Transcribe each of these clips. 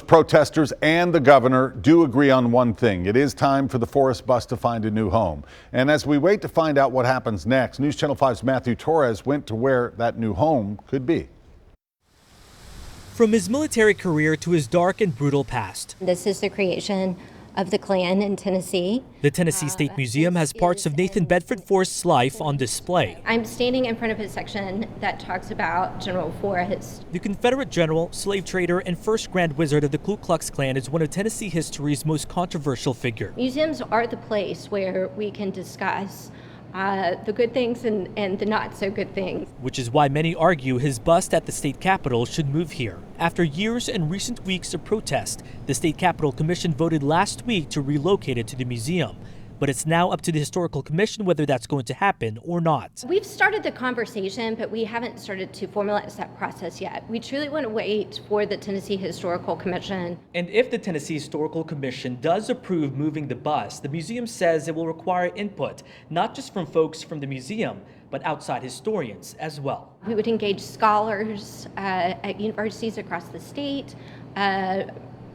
Both protesters and the governor do agree on one thing. It is time for the Forrest bus to find a new home. And as we wait to find out what happens next, News Channel 5's Matthew Torres went to where that new home could be. From his military career to his dark and brutal past. This is the creation of the Klan in Tennessee. The Tennessee State Museum has parts of Nathan Bedford Forrest's life on display. I'm standing in front of a section that talks about General Forrest. The Confederate general, slave trader, and first Grand Wizard of the Ku Klux Klan is one of Tennessee history's most controversial figures. Museums are the place where we can discuss the good things and the not so good things. Which is why many argue his bust at the state capitol should move here. After years and recent weeks of protest, the State Capitol Commission voted last week to relocate it to the museum. But it's now up to the Historical Commission whether that's going to happen or not. We've started the conversation, but we haven't started to formalize that process yet. We truly want to wait for the Tennessee Historical Commission. And if the Tennessee Historical Commission does approve moving the bus, the museum says it will require input, not just from folks from the museum, but outside historians as well. We would engage scholars at universities across the state,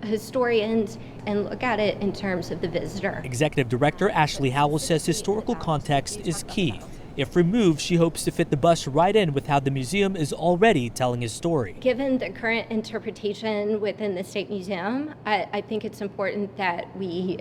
historians, and look at it in terms of the visitor. Executive Director Ashley Howell says historical context is key. If removed, she hopes to fit the bus right in with how the museum is already telling his story. Given the current interpretation within the State Museum, I think it's important that we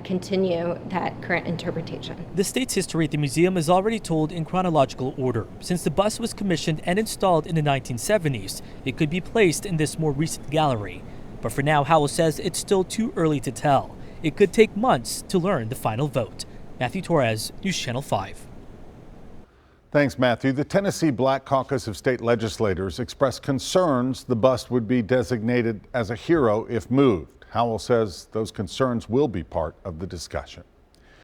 continue that current interpretation. The state's history at the museum is already told in chronological order. Since the bus was commissioned and installed in the 1970s, it could be placed in this more recent gallery. But for now, Howell says it's still too early to tell. It could take months to learn the final vote. Matthew Torres, News Channel 5. Thanks, Matthew. The Tennessee Black Caucus of State Legislators expressed concerns the bust would be designated as a hero if moved. Howell says those concerns will be part of the discussion.